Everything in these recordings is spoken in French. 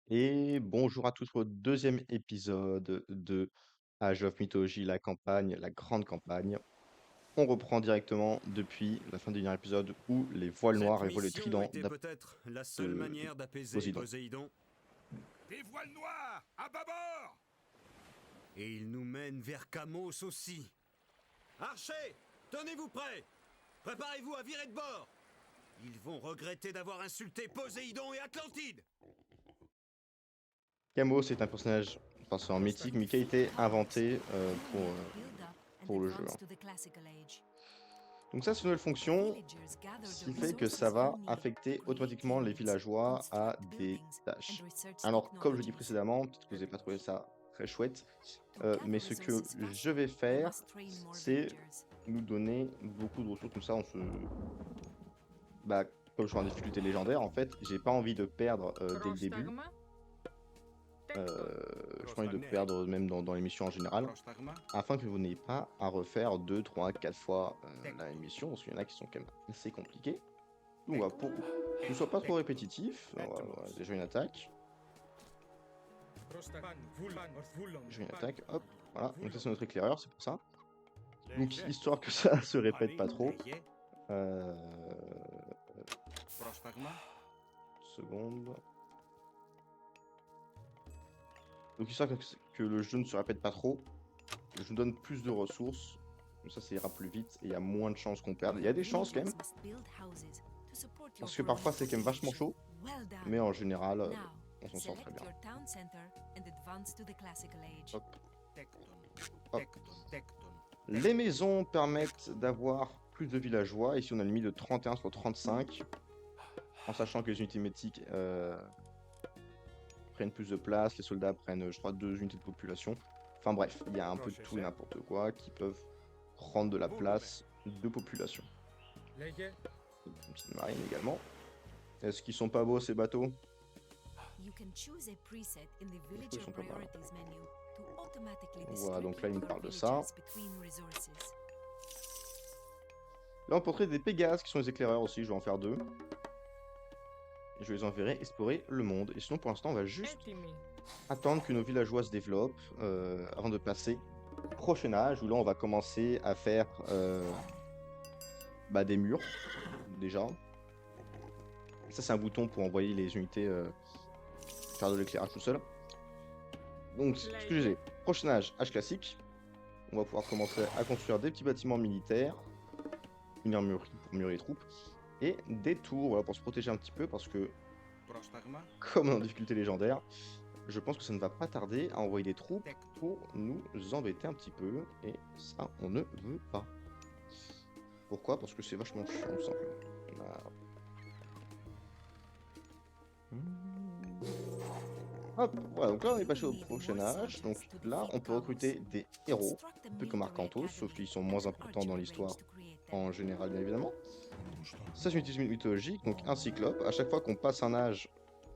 Et bonjour à tous au deuxième épisode de Age of Mythology, la campagne, la grande campagne. On reprend directement depuis la fin du dernier épisode où les voiles Cette noirs et le mission trident était peut-être la seule de manière d'apaiser Poséidon. Poséidon, Des voiles noirs à bâbord! et il nous mène vers Kamos aussi. Archers, tenez-vous prêts. Préparez-vous à virer de bord. Ils vont regretter d'avoir insulté Poséidon et Atlantide. Camos est un personnage forcément mythique, mais qui a été inventé pour le jeu, hein. Donc ça, c'est une nouvelle fonction, ce qui fait que ça va affecter automatiquement les villageois à des tâches. Alors, comme je dis précédemment, peut-être que vous n'avez pas trouvé ça très chouette, mais ce que je vais faire, c'est nous donner beaucoup de ressources, comme ça on se... Bah, comme je suis en difficulté légendaire, en fait, j'ai pas envie de perdre dès le début. Je pas envie de perdre même dans les missions en général, afin que vous n'ayez pas à refaire 2, 3, 4 fois la même mission, parce qu'il y en a qui sont quand même assez compliquées. Donc voilà, pour que ce ne soit pas trop répétitif, on va déjà une attaque. Je une attaque, hop, voilà, donc ça c'est notre éclaireur, c'est pour ça. Donc histoire que ça se répète pas trop. Seconde. Donc histoire que le jeu ne se répète pas trop, je vous donne plus de ressources, comme ça ira plus vite et il y a moins de chances qu'on perde. Il y a des chances quand même, parce que parfois c'est quand même vachement chaud, mais en général on s'en sort très bien. Hop. Hop. Les maisons permettent d'avoir plus de villageois. Ici on a une limite de 31 sur 35, en sachant que les unités mythiques prennent plus de place, les soldats prennent je crois 2 unités de population. Enfin bref, il y a un peu de tout et n'importe quoi qui peuvent prendre de la place de population. Une petite marine également. Est-ce qu'ils sont pas beaux ces bateaux? Ils sont pas mal. Voilà, donc là il me parle de ça. Là on peut créer des Pégases qui sont les éclaireurs aussi, je vais en faire 2. Et je les enverrai explorer le monde. Et sinon pour l'instant on va juste attendre que nos villageois se développent avant de passer au prochain âge où là on va commencer à faire des murs déjà. Ça c'est un bouton pour envoyer les unités faire de l'éclairage tout seul. Donc ce que j'ai, prochain âge classique, on va pouvoir commencer à construire des petits bâtiments militaires, une armurerie pour mûrir les troupes, et des tours voilà, pour se protéger un petit peu parce que comme on est en difficulté légendaire, je pense que ça ne va pas tarder à envoyer des troupes pour nous embêter un petit peu, et ça on ne veut pas. Pourquoi? Parce que c'est vachement chiant tout simplement. Voilà. Hop, voilà, donc là on est passé au prochain âge, donc là on peut recruter des héros, un peu comme Arcantos, sauf qu'ils sont moins importants dans l'histoire en général bien évidemment. Ça c'est une unité mythologique, donc un cyclope, à chaque fois qu'on passe un âge,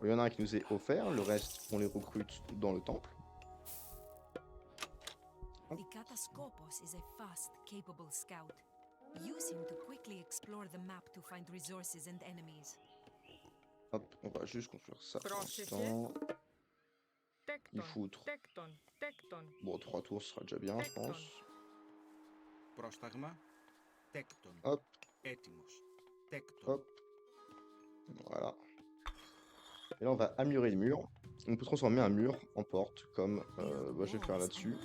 il y en a un qui nous est offert, le reste on les recrute dans le temple. Hop. Hop, on va juste construire ça pour l'instant. Il foutre. Bon, 3 tours ce sera déjà bien, je pense. Hop. Hop. Voilà. Et là, on va améliorer le mur. On peut transformer un mur en porte, comme je vais faire là-dessus.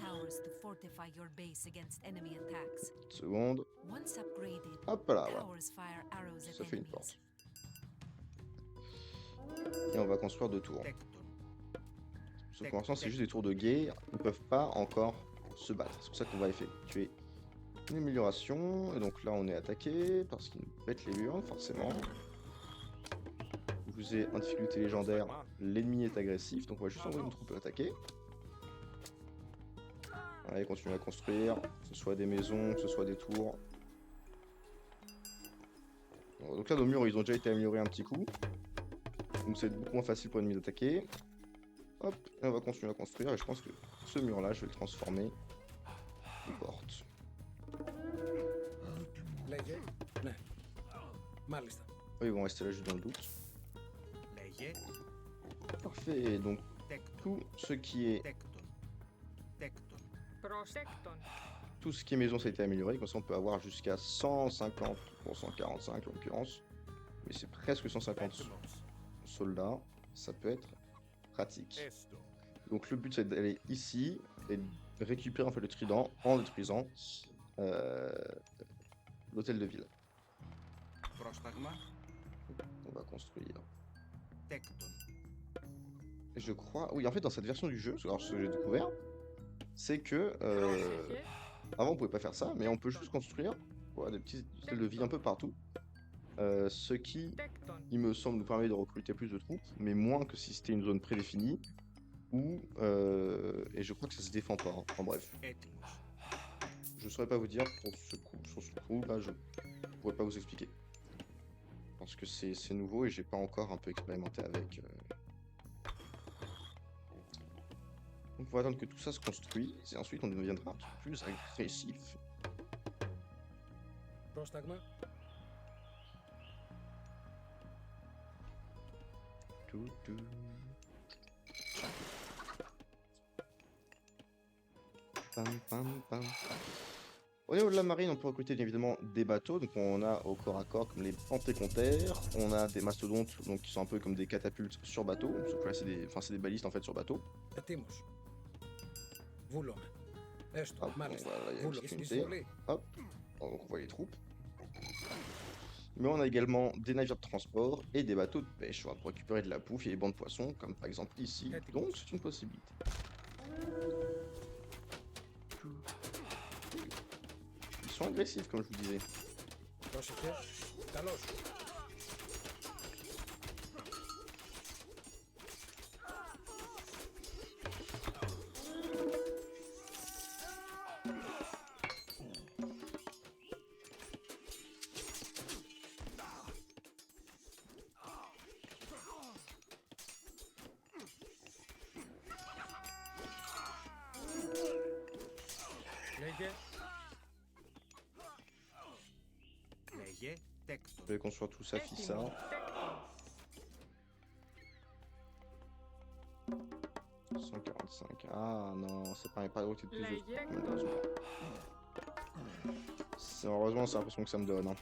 Une seconde. Hop là, voilà. Ça fait une porte. Et on va construire 2 tours. Sauf pour l'instant, c'est juste des tours de guerre. Ils ne peuvent pas encore se battre. C'est pour ça qu'on va effectuer une amélioration. Et donc là, on est attaqué parce qu'ils nous pètent les murs, forcément. Vous êtes en difficulté légendaire, l'ennemi est agressif, donc on va juste envoyer une troupe attaquer. Allez, continuez à construire, que ce soit des maisons, que ce soit des tours. Bon, donc là, nos murs, ils ont déjà été améliorés un petit coup. Donc c'est beaucoup moins facile pour l'ennemi d'attaquer. Hop, et on va continuer à construire, et je pense que ce mur-là, je vais le transformer en porte. Eux, ils vont rester là juste dans le doute. Parfait, donc tout ce qui est tout ce qui est maison ça a été amélioré, comme ça on peut avoir jusqu'à 150 pour 145 en l'occurrence, mais c'est presque 150 soldats, ça peut être pratique. Donc le but c'est d'aller ici et de récupérer en fait le trident en détruisant l'hôtel de ville. On va construire. Je crois, oui en fait dans cette version du jeu, alors ce que j'ai découvert, c'est que avant on pouvait pas faire ça, mais on peut juste construire voilà, des petits hôtels de vie un peu partout. Ce qui, il me semble, nous permet de recruter plus de troupes, mais moins que si c'était une zone prédéfinie, ou et je crois que ça se défend pas. Hein. Enfin bref. Je saurais pas vous dire pour ce coup, sur ce coup, là je pourrais pas vous expliquer. Parce que c'est nouveau et j'ai pas encore un peu expérimenté avec. Donc on va attendre que tout ça se construise et ensuite on deviendra un petit peu plus agressif. Pam, pam. Au niveau de la marine, on peut recruter bien évidemment des bateaux, donc on a au corps à corps comme les panthécontaires, on a des mastodontes donc qui sont un peu comme des catapultes sur bateau, sauf que là c'est des balistes en fait sur bateau. Hop, donc voilà, il y a une petite unité. Hop, donc on voit les troupes. Mais on a également des navires de transport et des bateaux de pêche pour récupérer de la bouffe et des bancs de poissons, comme par exemple ici, donc c'est une possibilité. Ils sont agressifs comme je vous disais. Je vais construire tout ça, Fissa. « 145. Ah non, ça paraît pas de route de plus de... malheureusement. Heureusement, c'est l'impression que ça me donne. Hein.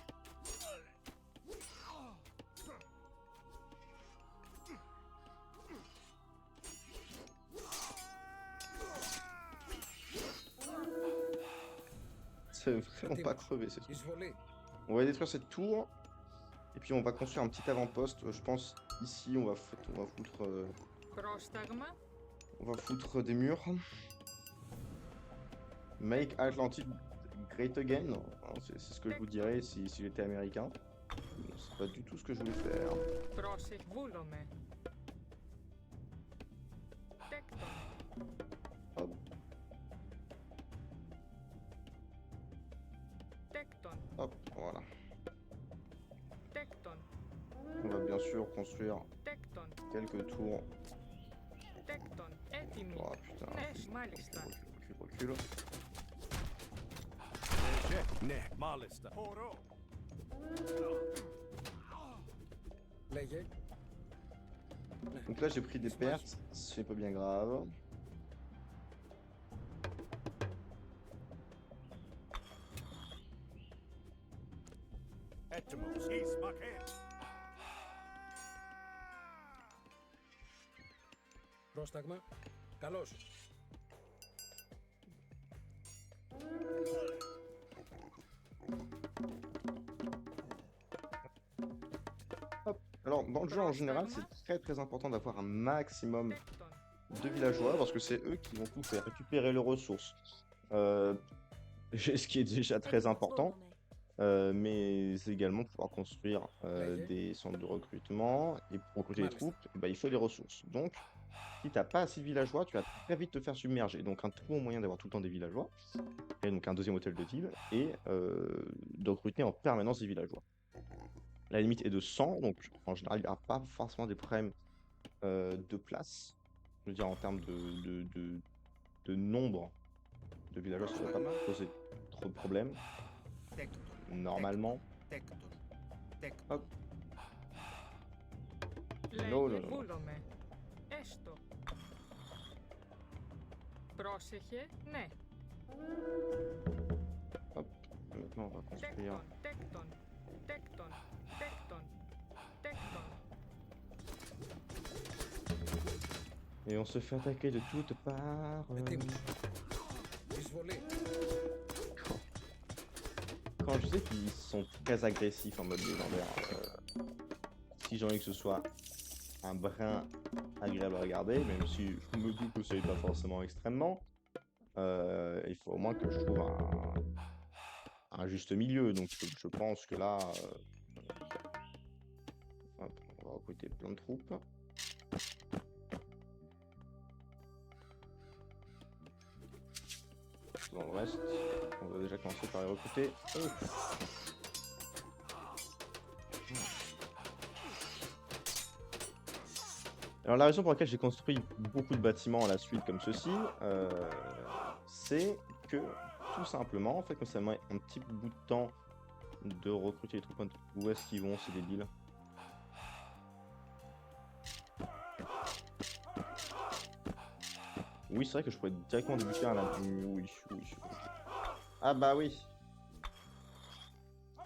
C'est vraiment pas crevé, c'est tout. On va détruire cette tour. Et puis on va construire un petit avant-poste. Je pense ici on va foutre des murs. Make Atlantic great again. C'est ce que je vous dirais si j'étais américain. C'est pas du tout ce que je voulais faire. Hop. Hop, voilà. On va bien sûr construire quelques tours. Oh putain. Recule. Donc là j'ai pris des pertes, c'est pas bien grave. Πρόσταγμα. Καλώς. Hop. Alors dans le jeu en général c'est très important d'avoir un maximum de villageois parce que c'est eux qui vont tout faire, récupérer les ressources. Ce qui est déjà très important. Mais également pouvoir construire des centres de recrutement et pour recruter des troupes, bah, il faut des ressources. Donc, si t'as pas assez de villageois, tu vas très vite te faire submerger. Donc, un très bon moyen d'avoir tout le temps des villageois, et donc un deuxième hôtel de ville, et de recruter en permanence des villageois. La limite est de 100, donc en général, il n'y aura pas forcément des problèmes de place. Je veux dire, en termes de nombre de villageois, ça ne va pas poser trop de problèmes. Normalement. Hop. Non. Έστω. Πρόσεχε, ναι. Maintenant, on va construire. Τέκτον, τέκτον, τέκτον, τέκτον. Et on se fait attaquer de toutes parts. Quand je sais qu'ils sont très agressifs en mode légendaire, si j'ai envie que ce soit un brin agréable à regarder, même si je me doute que ce n'est pas forcément extrêmement, il faut au moins que je trouve un juste milieu. Donc je pense que là, hop, on va recruter plein de troupes. Dans le reste, on va déjà commencer par les recruter. Alors la raison pour laquelle j'ai construit beaucoup de bâtiments à la suite comme ceci, c'est que tout simplement, en fait, quand ça met un petit bout de temps de recruter les troupes, où est-ce qu'ils vont, ces débiles? Oui, c'est vrai que je pourrais directement débuter un oui. Ah bah oui.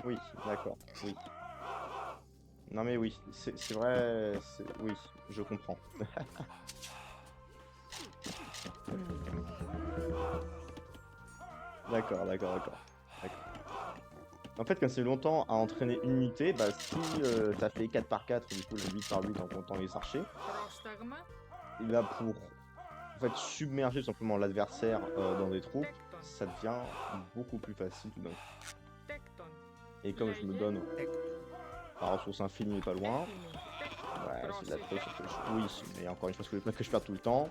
Oui, d'accord, oui. Non mais oui, c'est vrai, oui, je comprends. D'accord. En fait, quand c'est longtemps à entraîner une unité, bah si ça fait 4 par 4, du coup le 8 par 8 en comptant les archers, Πρόσταγμα, il va pour en fait submerger tout simplement l'adversaire dans des troupes, ça devient beaucoup plus facile tout d'un coup. τέκτον. Et comme je me donne la ressource infinie pas loin, Έτοιμη, τέκτον. ouais, c'est de la Πρόσεχε, triche. Oui, mais encore une fois, je voulais pas que je perde tout le temps.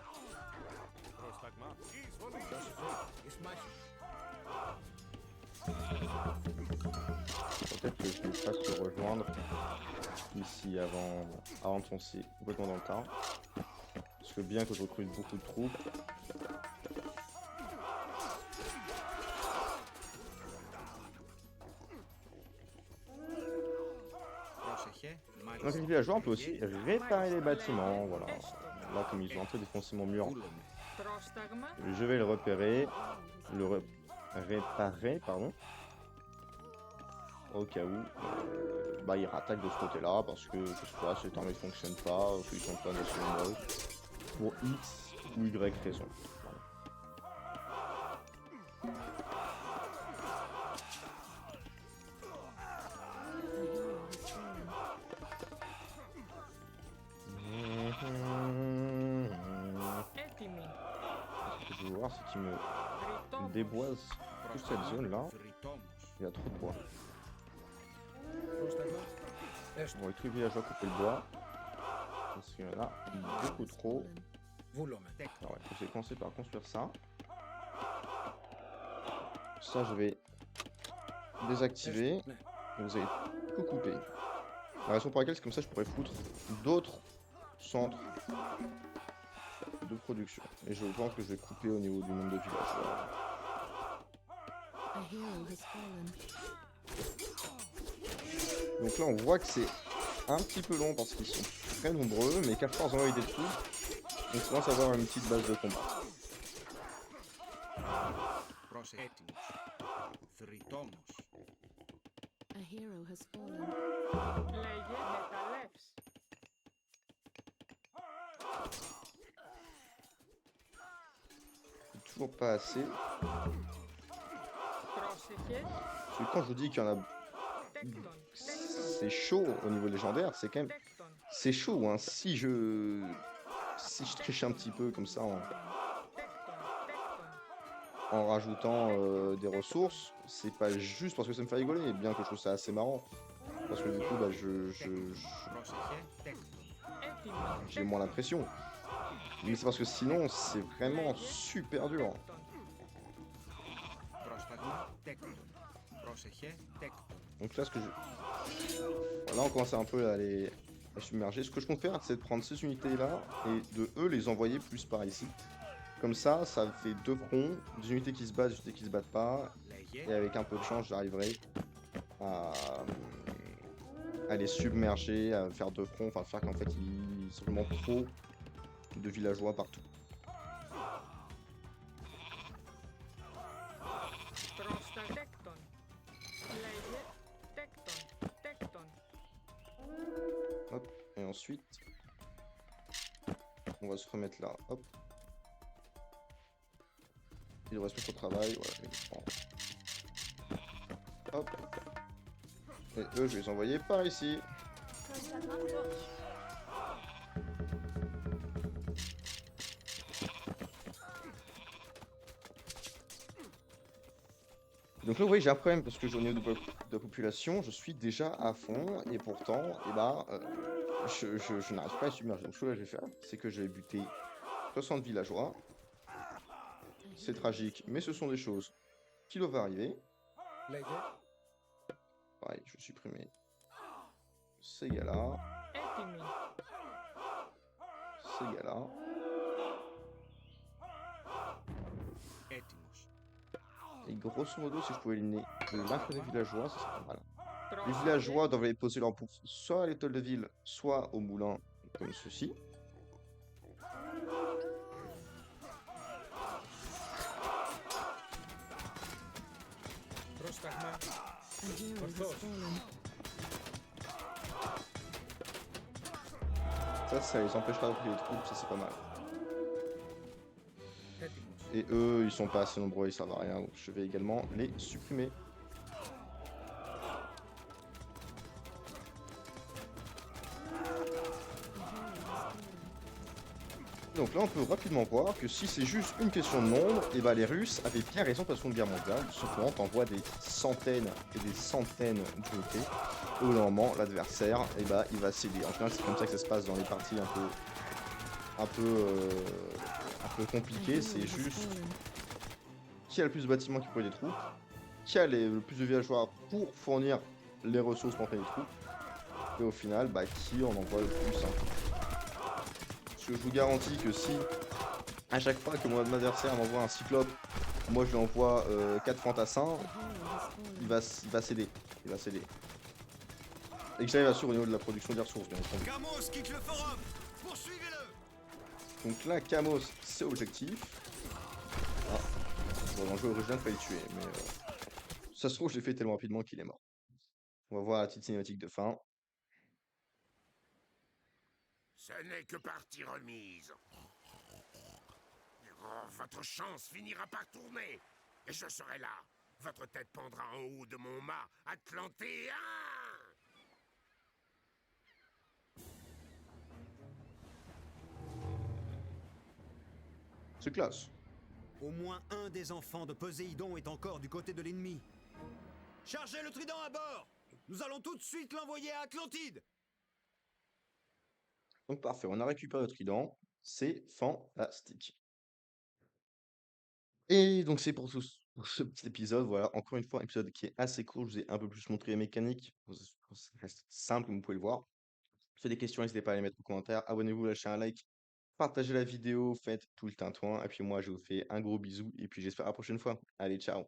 Peut-être que je vais pas se rejoindre ici avant de foncer complètement dans le tas. Parce que bien que je recrute beaucoup de troupes, donc les villageois, on peut aussi réparer les bâtiments, voilà. Là, comme ils ont un peu défoncé mon mur, πρόσταγμα, je vais le repérer, réparer, pardon. Au cas où, bah, ils rattaquent de ce côté-là, parce que, je sais pas, cette armée ne fonctionne pas, ou qu'ils sont pas nationaux, pour X ou Y raison. έτοιμη. Ce que je veux voir, c'est qu'ils me Ρητόμος, déboisent toute cette zone-là. Il y a trop de bois. Bon, et tous les villageois couper le bois. Parce qu'il y en a beaucoup trop. Alors ouais, je vais commencer par construire ça. Ça, je vais désactiver. Vous allez tout couper. La raison pour laquelle, c'est comme ça, je pourrais foutre d'autres centres de production. Et je pense que je vais couper au niveau du nombre de villageois. A hero has fallen. Donc là, on voit que c'est un petit peu long parce qu'ils sont très nombreux, mais qu'à force d'envoyer des troupes, on commence à avoir une petite base de combat. A hero has fallen. λέγε μεταλλεύς. Toujours pas assez. Πρόσεχε, Parce que quand je vous dis qu'il y en a... τέκτον, τέκτον, C'est chaud au niveau légendaire, c'est quand même... τέκτον, C'est chaud, hein. Si je triche un petit peu comme ça τέκτον, τέκτον. en rajoutant des ressources, c'est pas juste parce que ça me fait rigoler, bien que je trouve ça assez marrant. Parce que du coup, bah, Έτοιμη, j'ai moins l'impression. Mais c'est parce que sinon, c'est vraiment super dur. Donc là, ce que je... Là, on commence un peu à les submerger. Ce que je compte faire, c'est de prendre ces unités-là et de les envoyer plus par ici. Comme ça, ça fait deux fronts, des unités qui se battent, des unités qui se battent pas. Et avec un peu de chance, j'arriverai à les submerger, à faire deux fronts, enfin faire qu'en fait, ils simplement trop de villageois partout. Prostatecton. Leige tecton. Tecton. Hop, et ensuite, on va se remettre là. Hop. Il devrait se mettre au travail. Voilà, je vais le prendre. Hop. Et eux, je vais les envoyer par ici. Donc là, vous voyez, j'ai un problème parce que au niveau de la population, je suis déjà à fond et pourtant, eh ben, je n'arrive pas à submerger. Donc ce que là, je vais faire, c'est que je vais buter 60 villageois. C'est tragique, mais ce sont des choses qui doivent arriver. Pareil, je vais supprimer ces gars-là, Etimi. ces gars-là. Etimus. Et grosso modo, si je pouvais éliminer l'un des villageois, ça serait pas mal. Les Prostatecton. villageois doivent aller poser leur bouffe soit à l'étoile de ville, soit au moulin, comme ceci. A hero has fallen. Ça les empêchera d'appeler les troupes, ça c'est pas mal. Et eux, ils sont pas assez nombreux, ils servent à rien, donc je vais également les supprimer. Donc là, on peut rapidement voir que si c'est juste une question de nombre, et bah les Russes avaient bien raison pour la Seconde Guerre mondiale. Tout simplement, t'envoies des centaines et des centaines d'unités. Et au bout d'un moment, l'adversaire, et bah il va céder. En général, c'est comme ça que ça se passe dans les parties un peu compliquées. C'est juste qui a le plus de bâtiments qui produit des troupes, qui a le plus de villageois pour fournir les ressources pour entraîner les troupes, et au final, bah qui en envoie le plus. Parce que je vous garantis que si à chaque fois que mon adversaire m'envoie un cyclope, moi je lui envoie 4 fantassins, il va céder. Il va céder. Et que j'arrive à assurer au niveau de la production des ressources, bien entendu. Camos quitte le forum. Poursuivez-le. Donc là, Camos, c'est objectif. Ah, bon, dans le jeu original, fallait le tuer, mais ça se trouve, je l'ai fait tellement rapidement qu'il est mort. On va voir la petite cinématique de fin. Ce n'est que partie remise. Oh, votre chance finira par tourner. Et je serai là. Votre tête pendra en haut de mon mât atlantéen. C'est classe. Au moins un des enfants de Poséidon est encore du côté de l'ennemi. Chargez le trident à bord. Nous allons tout de suite l'envoyer à Atlantide. Donc parfait, on a récupéré le trident. C'est fantastique. Et donc c'est pour ce petit épisode, voilà, encore une fois, un épisode qui est assez court, je vous ai un peu plus montré les mécaniques, ça reste simple, comme vous pouvez le voir. Si vous avez des questions, n'hésitez pas à les mettre en commentaire, abonnez-vous, lâchez un like, partagez la vidéo, faites tout le tintouin, et puis moi je vous fais un gros bisou, et puis j'espère à la prochaine fois. Allez, ciao!